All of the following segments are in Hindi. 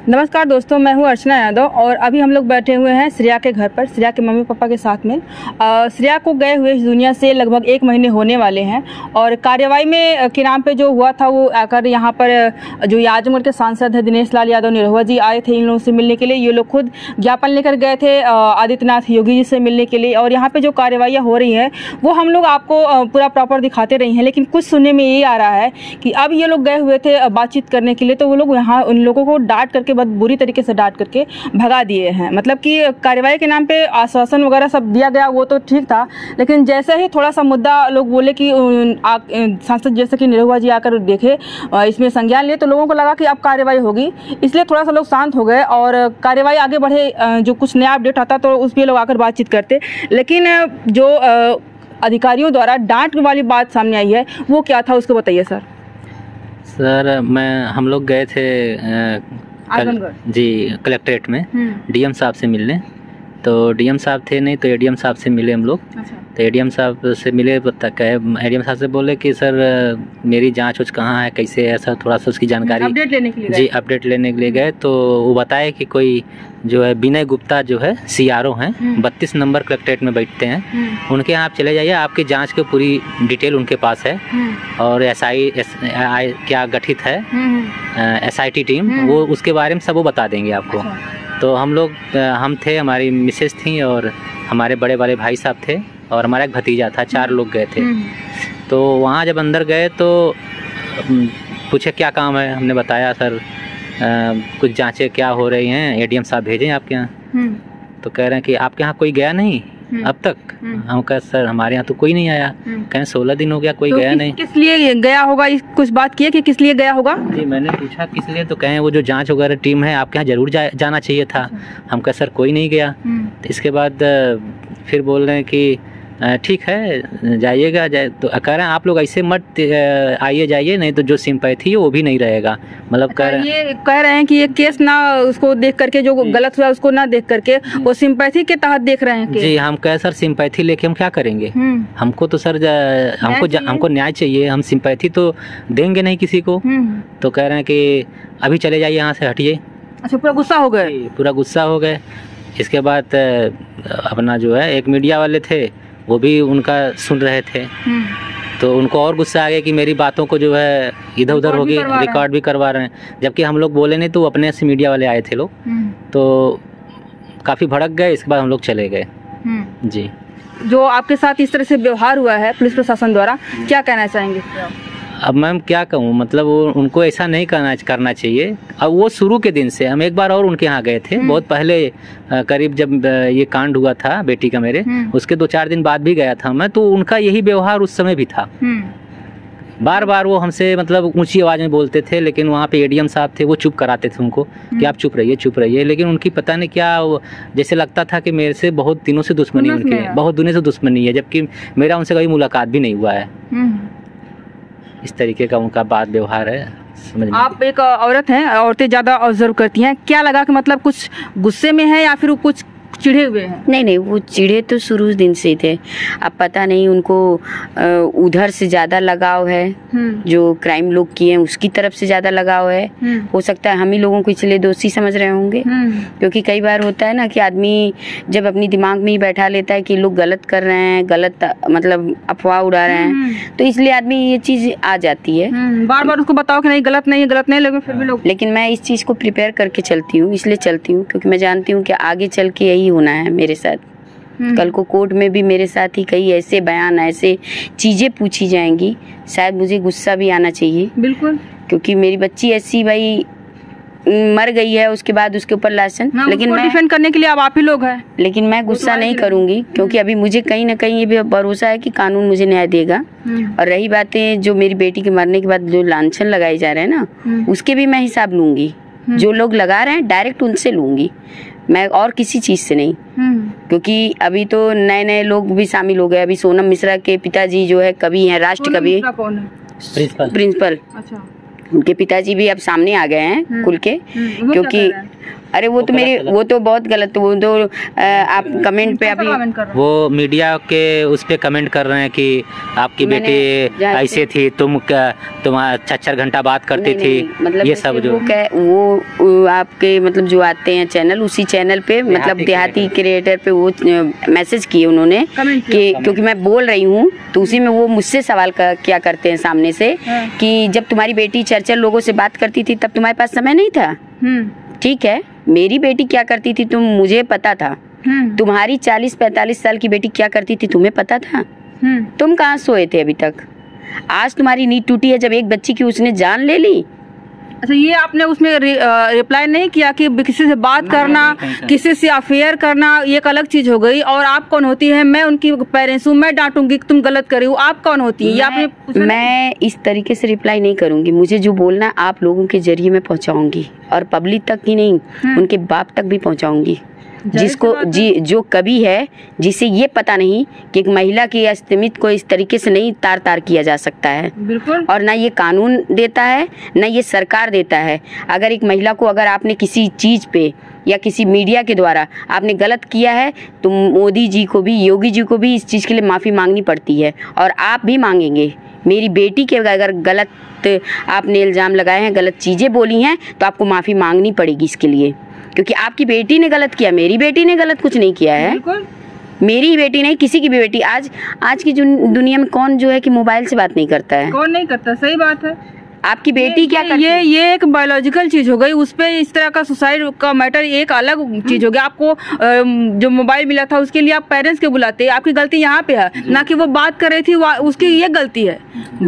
नमस्कार दोस्तों, मैं हूं अर्चना यादव और अभी हम लोग बैठे हुए हैं श्रेया के घर पर, श्रेया के मम्मी पापा के साथ में। श्रेया को गए हुए इस दुनिया से लगभग 1 महीने होने वाले हैं और कार्यवाही में के नाम पे जो हुआ था वो आकर यहाँ पर जो आजमगढ़ के सांसद है दिनेश लाल यादव निरहुआ जी आए थे इन लोगों से मिलने के लिए। ये लोग खुद ज्ञापन लेकर गए थे आदित्यनाथ योगी जी से मिलने के लिए और यहाँ पर जो कार्रवाइयाँ हो रही हैं वो हम लोग आपको पूरा प्रॉपर दिखाते रहे हैं। लेकिन कुछ सुनने में ये आ रहा है कि अब ये लोग गए हुए थे बातचीत करने के लिए, तो वो लोग यहाँ उन लोगों को डांट करके बहुत बुरी तरीके से डांट करके भगा दिए हैं। मतलब कि कार्रवाई के नाम पे आश्वासन वगैरह सब दिया गया वो तो ठीक था, लेकिन जैसे ही थोड़ा सा मुद्दा लोग बोले कि सांसद जैसे कि निरहुआ जी आकर देखे इसमें संज्ञान लिए, तो लोगों को लगा कि अब कार्रवाई होगी, इसलिए थोड़ा सा लोग शांत हो गए और कार्रवाई आगे बढ़े। जो कुछ नया अपडेट आता तो उस पर लोग आकर बातचीत करते, लेकिन जो अधिकारियों द्वारा डांट वाली बात सामने आई है वो क्या था उसको बताइए सर। सर हम लोग गए थे जी कलेक्ट्रेट में डीएम साहब से मिलने, तो डीएम साहब थे नहीं तो एडीएम साहब से मिले हम लोग। अच्छा। तो एडीएम साहब से मिले, एडीएम साहब से बोले कि सर मेरी जांच उच कहाँ है, कैसे है सर, थोड़ा सा उसकी जानकारी अपडेट लेने के लिए जी अपडेट लेने के लिए गए। तो वो बताए कि कोई जो है विनय गुप्ता जो है सीआरओ हैं 32 नंबर कलेक्ट्रेट में बैठते हैं, उनके यहाँ आप चले जाइए, आपकी जांच की पूरी डिटेल उनके पास है और एसआई क्या गठित है एसआईटी टीम, वो उसके बारे में सब वो बता देंगे आपको। तो हम थे, हमारी मिसेस थी और हमारे बड़े वाले भाई साहब थे और हमारा एक भतीजा था, 4 लोग गए थे। तो वहाँ जब अंदर गए तो पूछे क्या काम है, हमने बताया सर कुछ जांचें क्या हो रही हैं, एडीएम साहब भेजें आपके यहाँ। तो कह रहे हैं कि आपके यहाँ कोई गया नहीं अब तक। हम कहा सर हमारे यहाँ तो कोई नहीं आया। कहें 16 दिन हो गया कोई गया नहीं। किस लिए गया होगा, कुछ बात किए कि किस लिए गया होगा? जी मैंने पूछा किस लिए, तो कहें वो जो जांच वगैरह टीम है आपके यहाँ जरूर जाना चाहिए था। हम कहा सर कोई नहीं गया। तो इसके बाद फिर बोल रहे हैं कि ठीक है जाइएगा तो कह रहे हैं आप लोग ऐसे मत आइए जाइए, नहीं तो जो सिंपैथी है वो भी नहीं रहेगा। मतलब कह रहे हैं कि ये केस ना उसको देख करके जो गलत हुआ उसको ना देख करके वो सिंपैथी के तहत देख रहे हैं। जी हम कहे सर सिंपैथी लेके हम क्या करेंगे, हमको तो सर हमको न्याय चाहिए, हम सिंपैथी तो देंगे नहीं किसी को। तो कह रहे हैं कि अभी चले जाइए यहाँ से, हटिए। अच्छा, पूरा गुस्सा हो गए? पूरा गुस्सा हो गए। इसके बाद अपना जो है एक मीडिया वाले थे वो भी उनका सुन रहे थे, तो उनको और गुस्सा आ गया कि मेरी बातों को जो है इधर उधर होगी, रिकॉर्ड भी करवा रहे हैं, जबकि हम लोग बोले नहीं, तो अपने से मीडिया वाले आए थे लोग, तो काफ़ी भड़क गए। इसके बाद हम लोग चले गए। जी जो आपके साथ इस तरह से व्यवहार हुआ है पुलिस प्रशासन द्वारा, क्या कहना चाहेंगे? अब मैम क्या कहूँ, मतलब उनको ऐसा नहीं करना चाहिए। अब वो शुरू के दिन से, हम एक बार और उनके यहाँ गए थे बहुत पहले, करीब जब ये कांड हुआ था बेटी का मेरे, उसके 2-4 दिन बाद भी गया था मैं, तो उनका यही व्यवहार उस समय भी था। बार बार वो हमसे मतलब ऊंची आवाज़ में बोलते थे, लेकिन वहाँ पे एडीएम साहब थे वो चुप कराते थे उनको कि आप चुप रहिए। लेकिन उनकी पता नहीं क्या जैसे लगता था कि मेरे से बहुत दिनों से दुश्मनी उनकी है, बहुत दिनों से दुश्मनी है, जबकि मेरा उनसे कभी मुलाकात भी नहीं हुआ है। इस तरीके का उनका बात व्यवहार है। समझ आप एक औरत हैं, औरतें ज़्यादा ऑब्जर्व करती हैं, क्या लगा कि मतलब कुछ गुस्से में है या फिर कुछ चिढ़े हुए हैं? नहीं, वो चिढ़े तो शुरू दिन से थे। अब पता नहीं उनको उधर से ज़्यादा लगाव है, जो क्राइम लोग किए हैं उसकी तरफ से ज़्यादा लगाव है। हो सकता है हम ही लोगों को इसलिए दोषी समझ रहे होंगे, क्योंकि कई बार होता है ना कि आदमी जब अपनी दिमाग में ही बैठा लेता है कि लोग गलत कर रहे हैं, गलत मतलब अफवाह उड़ा रहे हैं, तो इसलिए आदमी ये चीज़ आ जाती है। बार बार उसको बताओ कि नहीं गलत नहीं, लेकिन फिर भी लोग। लेकिन मैं इस चीज़ को प्रिपेयर करके चलती हूँ, इसलिए चलती हूँ क्योंकि मैं जानती हूँ कि आगे चल के यही होना है मेरे साथ। कल को कोर्ट में भी मेरे साथ ही कई ऐसे बयान, ऐसे चीजें पूछी जाएंगी, शायद मुझे गुस्सा भी आना चाहिए। बिल्कुल, क्योंकि मेरी बच्ची ऐसी भाई मर गई है, उसके बाद उसके ऊपर लाशन, लेकिन मैं डिफेंड करने के लिए आप ही लोग हैं। लेकिन मैं गुस्सा नहीं करूंगी, क्योंकि अभी मुझे कहीं ना कहीं ये भी भरोसा है कि कानून मुझे न्याय देगा। और रही बातें जो मेरी बेटी के मरने के बाद जो लांछन लगाए जा रहे हैं ना, उसके भी मैं हिसाब लूंगी। जो लोग लगा रहे हैं डायरेक्ट उनसे लूंगी मैं, और किसी चीज से नहीं। क्योंकि अभी तो नए लोग भी शामिल हो गए। अभी सोनम मिश्रा के पिताजी जो है कवि हैं, राष्ट्र कवि, प्रिंसिपल। अच्छा। उनके पिताजी भी अब सामने आ गए हैं खुल के, क्योंकि अरे वो तो मेरे वो तो बहुत गलत, वो तो आप कमेंट पे अभी वो मीडिया के उस पे कमेंट कर रहे हैं कि आपकी बेटी ऐसे थी, तुम 6 घंटा बात करती थी, मतलब ये सब जो वो आपके मतलब जो आते हैं चैनल, उसी चैनल पे मतलब देहाती क्रिएटर पे वो मैसेज किए उन्होंने कि क्योंकि मैं बोल रही हूँ तो उसी में वो मुझसे सवाल क्या करते हैं सामने से कि जब तुम्हारी बेटी 4 लोगों से बात करती थी तब तुम्हारे पास समय नहीं था। ठीक है, मेरी बेटी क्या करती थी तुम मुझे पता था, तुम्हारी 40-45 साल की बेटी क्या करती थी तुम्हें पता था। तुम कहाँ सोए थे अभी तक? आज तुम्हारी नींद टूटी है जब एक बच्ची की उसने जान ले ली। अच्छा, ये आपने उसमें रिप्लाई नहीं किया कि किसी से बात करना, किसी से अफेयर करना ये एक अलग चीज हो गई, और आप कौन होती है? मैं उनकी पेरेंट्स हूँ, मैं डांटूंगी कि तुम गलत कर रही हो, आप कौन होती है? ये आपने मैं इस तरीके से रिप्लाई नहीं करूंगी। मुझे जो बोलना है आप लोगों के जरिए मैं पहुंचाऊंगी, और पब्लिक तक ही नहीं उनके बाप तक भी पहुंचाऊंगी, जिसको जो कभी है जिसे ये पता नहीं कि एक महिला के अस्तित्व को इस तरीके से नहीं तार किया जा सकता है। बिल्कुल। और ना ये कानून देता है ना ये सरकार देता है। अगर एक महिला को अगर आपने किसी चीज पे या किसी मीडिया के द्वारा आपने गलत किया है तो मोदी जी को भी, योगी जी को भी इस चीज के लिए माफी मांगनी पड़ती है, और आप भी मांगेंगे। मेरी बेटी के अगर गलत आपने इल्जाम लगाए हैं, गलत चीजें बोली हैं, तो आपको माफी मांगनी पड़ेगी इसके लिए, क्योंकि आपकी बेटी ने गलत किया, मेरी बेटी ने गलत कुछ नहीं किया है। मेरी बेटी नहीं, किसी की भी बेटी। आज की दुनिया में कौन जो है कि मोबाइल से बात नहीं करता है? कौन नहीं करता? सही बात है। आपकी बेटी क्या करती है? ये एक बायोलॉजिकल चीज हो गई, उस पे इस तरह का सुसाइड का मैटर एक अलग चीज हो गया। आपको जो मोबाइल मिला था उसके लिए आप पेरेंट्स के बुलाते, आपकी गलती यहाँ पे है, ना कि वो बात कर रही थी उसकी ये गलती है।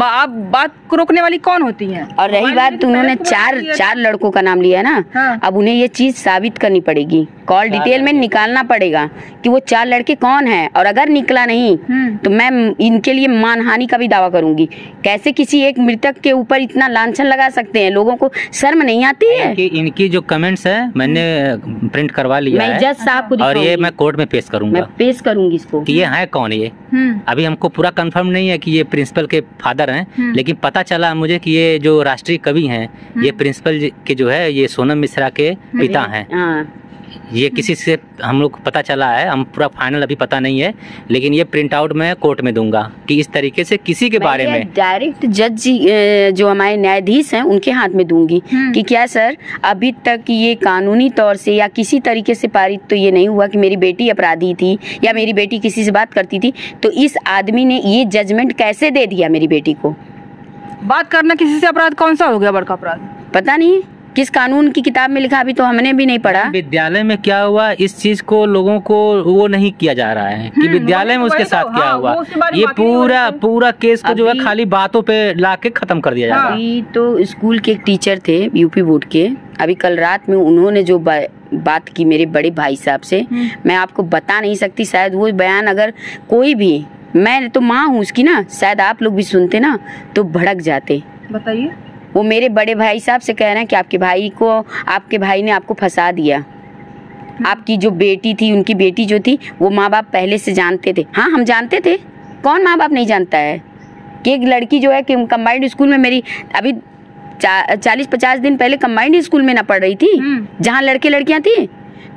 आप बात को रोकने वाली कौन होती है? और रही बात, उन्होंने चार लड़कों का नाम लिया ना। हाँ। अब उन्हें ये चीज साबित करनी पड़ेगी, कॉल डिटेल में निकालना पड़ेगा कि वो 4 लड़के कौन हैं, और अगर निकला नहीं तो मैं इनके लिए मानहानि का भी दावा करूंगी। कैसे किसी एक मृतक के ऊपर इतना लांछन लगा सकते हैं? लोगों को शर्म नहीं आती है? इनकी जो कमेंट्स है मैंने प्रिंट करवा लिया है, मैं जज साहब को और ये मैं कोर्ट में पेश करूंगा। मैं पेश करूंगी इसको कि ये है कौन। ये अभी हमको पूरा कंफर्म नहीं है कि ये प्रिंसिपल के फादर हैं, लेकिन पता चला मुझे कि ये जो राष्ट्रीय कवि हैं ये प्रिंसिपल के जो है ये सोनम मिश्रा के पिता हैं। ये किसी से हम लोग पता चला है, हम पूरा फाइनल अभी पता नहीं है, लेकिन ये प्रिंट आउट मैं कोर्ट में दूंगा कि इस तरीके से किसी के बारे में डायरेक्ट जज जी जो हमारे न्यायाधीश हैं उनके हाथ में दूंगी कि क्या सर अभी तक ये कानूनी तौर से या किसी तरीके से पारित तो ये नहीं हुआ कि मेरी बेटी अपराधी थी या मेरी बेटी किसी से बात करती थी, तो इस आदमी ने ये जजमेंट कैसे दे दिया मेरी बेटी को? बात करना किसी से अपराध कौन सा हो गया बड़का अपराध? पता नहीं किस कानून की किताब में लिखा, अभी तो हमने भी नहीं पढ़ा। विद्यालय में क्या हुआ इस चीज को लोगों को वो नहीं किया जा रहा है कि विद्यालय में उसके साथ क्या हुआ। ये पूरा केस को जो है खाली बातों पे लाके खत्म कर दिया जा रहा है। अभी तो स्कूल के एक टीचर थे यूपी बोर्ड के, अभी कल रात में उन्होंने जो बात की मेरे बड़े भाई साहब से, मैं आपको बता नहीं सकती। शायद वो बयान अगर कोई भी, मैं तो माँ हूँ उसकी ना, शायद आप लोग भी सुनते ना तो भड़क जाते। बताइए। वो मेरे बड़े भाई साहब से कह रहे हैं कि आपके भाई ने आपको फंसा दिया। आपकी जो बेटी थी, उनकी बेटी जो थी, वो माँ बाप पहले से जानते थे। हाँ, हम जानते थे, कौन माँ बाप नहीं जानता है कि एक लड़की जो है कि कंबाइंड स्कूल में मेरी अभी 40-50 दिन पहले कंबाइंड स्कूल में ना पढ़ रही थी जहाँ लड़के लड़कियाँ थी,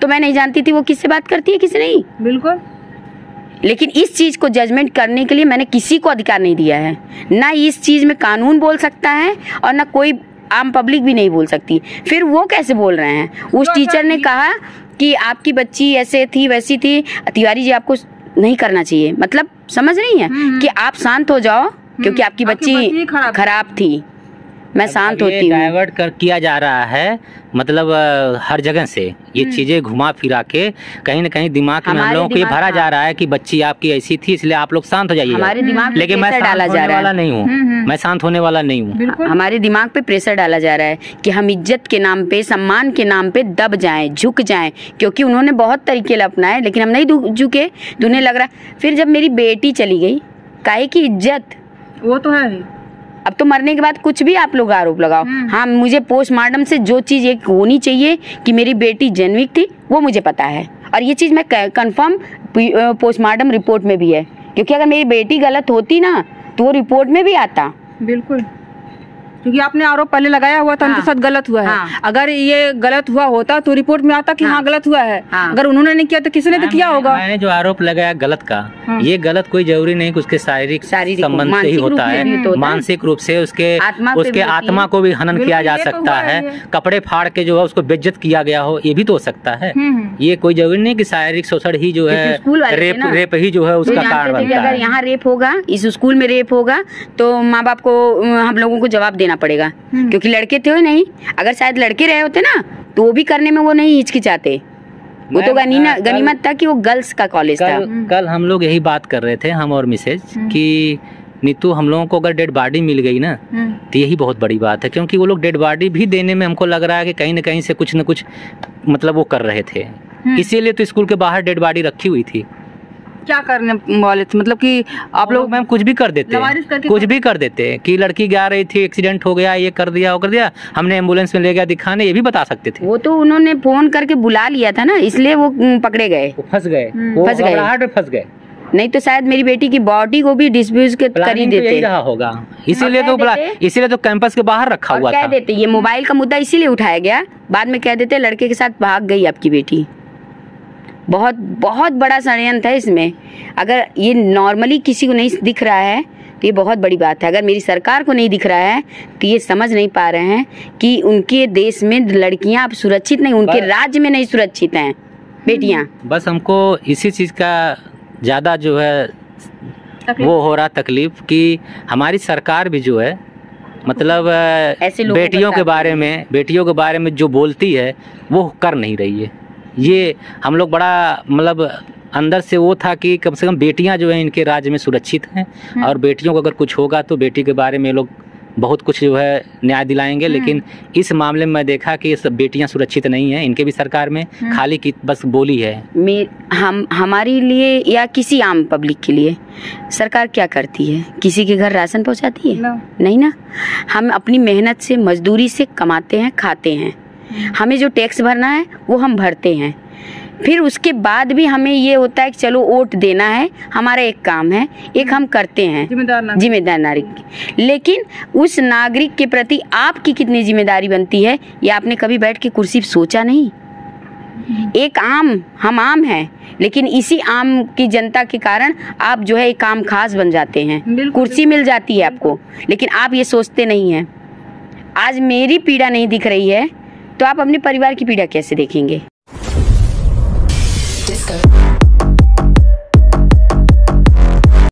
तो मैं नहीं जानती थी वो किससे बात करती है किससे नहीं। बिल्कुल। लेकिन इस चीज को जजमेंट करने के लिए मैंने किसी को अधिकार नहीं दिया है। ना इस चीज में कानून बोल सकता है और ना कोई आम पब्लिक भी नहीं बोल सकती। फिर वो कैसे बोल रहे हैं? उस टीचर ने कहा कि आपकी बच्ची ऐसे थी वैसी थी, तिवारी जी आपको नहीं करना चाहिए। मतलब समझ रही है कि आप शांत हो जाओ क्योंकि आपकी बच्ची खराब थी। मैं शांत होती हूँ। डाइवर्ट किया जा रहा है, मतलब हर जगह से ये चीजें घुमा फिरा के कहीं न कहीं दिमाग में हम लोगों को ये भरा जा रहा है कि बच्ची आपकी ऐसी थी इसलिए आप लोग शांत हो जाइए। हमारे दिमाग लेकिन मैं शांत होने वाला नहीं हूँ, मैं शांत होने वाला नहीं हूँ। हमारे दिमाग पे प्रेशर डाला जा रहा है कि हम इज्जत के नाम पे, सम्मान के नाम पे दब जाएं, झुक जाएं, क्योंकि उन्होंने बहुत तरीके अपनाए लेकिन हम नहीं झुके। तो उन्हें लग रहा फिर जब मेरी बेटी चली गई, काहे की इज्जत, वो तो है ही। अब तो मरने के बाद कुछ भी आप लोग आरोप लगाओ। हाँ, मुझे पोस्टमार्टम से जो चीज एक होनी चाहिए कि मेरी बेटी जेन्युइन थी वो मुझे पता है, और ये चीज मैं कंफर्म पोस्टमार्टम रिपोर्ट में भी है, क्योंकि अगर मेरी बेटी गलत होती ना तो वो रिपोर्ट में भी आता। बिल्कुल। क्योंकि आपने आरोप पहले लगाया हुआ था उनके साथ गलत हुआ है। हाँ। अगर ये गलत हुआ होता तो रिपोर्ट में आता कि हाँ गलत हुआ है। अगर उन्होंने नहीं किया तो किसी ने तो किया होगा। मैंने जो आरोप लगाया गलत का, ये गलत कोई जरूरी नहीं कि उसके शारीरिक संबंध से ही होता है, मानसिक रूप से उसके आत्मा को भी हनन किया जा सकता है। कपड़े फाड़ के जो है उसको बेइज्जत किया गया हो, ये भी तो हो सकता है। ये कोई जरूरी नहीं कि शारीरिक शोषण ही जो है, रेप ही जो है उसका कारण बनता है। अगर यहाँ रेप होगा, इस स्कूल में रेप होगा, तो माँ बाप को, हम लोगों को जवाब देना पड़ेगा, क्योंकि लड़के थे नहीं। अगर शायद लड़के रहे होते ना तो वो भी करने में वो नहीं हिचकिचाते। वो तो गनीमत था कि वो गर्ल्स का कॉलेज था। कल हम लोग यही बात कर रहे थे, हम और मिसेज, कि नीतू हम लोगों को अगर डेड बॉडी मिल गई ना तो यही बहुत बड़ी बात है, क्योंकि वो लोग डेड बॉडी भी देने में हमको लग रहा है कि कहीं न कहीं से कुछ न कुछ मतलब वो कर रहे थे। इसीलिए तो स्कूल के बाहर डेड बॉडी रखी हुई थी। क्या करने वाले थे, मतलब कि आप लोग मैम कुछ भी कर देते, कुछ भी कर देते कि लड़की जा रही थी, एक्सीडेंट हो गया, ये कर दिया, वो कर दिया, हमने एम्बुलेंस में ले गया दिखाने, ये भी बता सकते थे। वो तो उन्होंने फोन करके बुला लिया था ना, इसलिए वो पकड़े गए, फंस गए, फंस गए। नहीं तो शायद मेरी बेटी की बॉडी को भी डिस्प्यूज के कर ही देते। रहा होगा, इसीलिए तो कैंपस के बाहर रखा हुआ था। कह देते ये मोबाइल का मुद्दा इसीलिए उठाया गया, बाद में कह देते लड़के के साथ भाग गई आपकी बेटी। बहुत बहुत बड़ा षड्यंत्र है इसमें। अगर ये नॉर्मली किसी को नहीं दिख रहा है तो ये बहुत बड़ी बात है। अगर मेरी सरकार को नहीं दिख रहा है तो ये समझ नहीं पा रहे हैं कि उनके देश में लड़कियां अब सुरक्षित नहीं, उनके राज्य में नहीं सुरक्षित हैं बेटियां। बस हमको इसी चीज का ज्यादा जो है वो हो रहा तकलीफ कि हमारी सरकार भी जो है मतलब बेटियों के बारे में जो बोलती है वो कर नहीं रही है। ये हम लोग बड़ा मतलब अंदर से वो था कि कम से कम बेटियां जो हैं इनके राज्य में सुरक्षित हैं, और बेटियों को अगर कुछ होगा तो बेटी के बारे में लोग बहुत कुछ जो है न्याय दिलाएंगे। लेकिन इस मामले में मैं देखा कि सब बेटियां सुरक्षित नहीं हैं इनके भी सरकार में, खाली की बस बोली है। हमारे लिए या किसी आम पब्लिक के लिए सरकार क्या करती है? किसी के घर राशन पहुंचाती है? नहीं ना। हम अपनी मेहनत से, मजदूरी से कमाते हैं, खाते हैं। हमें जो टैक्स भरना है वो हम भरते हैं। फिर उसके बाद भी हमें ये होता है कि चलो वोट देना है, हमारा एक काम है, एक हम करते हैं, जिम्मेदार नागरिक। लेकिन उस नागरिक के प्रति आपकी कितनी जिम्मेदारी बनती है ये आपने कभी बैठ के कुर्सी पे सोचा नहीं। हम आम हैं, लेकिन इसी आम की जनता के कारण आप जो है एक काम खास बन जाते हैं, कुर्सी मिल जाती है आपको, लेकिन आप ये सोचते नहीं हैं। आज मेरी पीड़ा नहीं दिख रही है तो आप अपने परिवार की पीड़ा कैसे देखेंगे?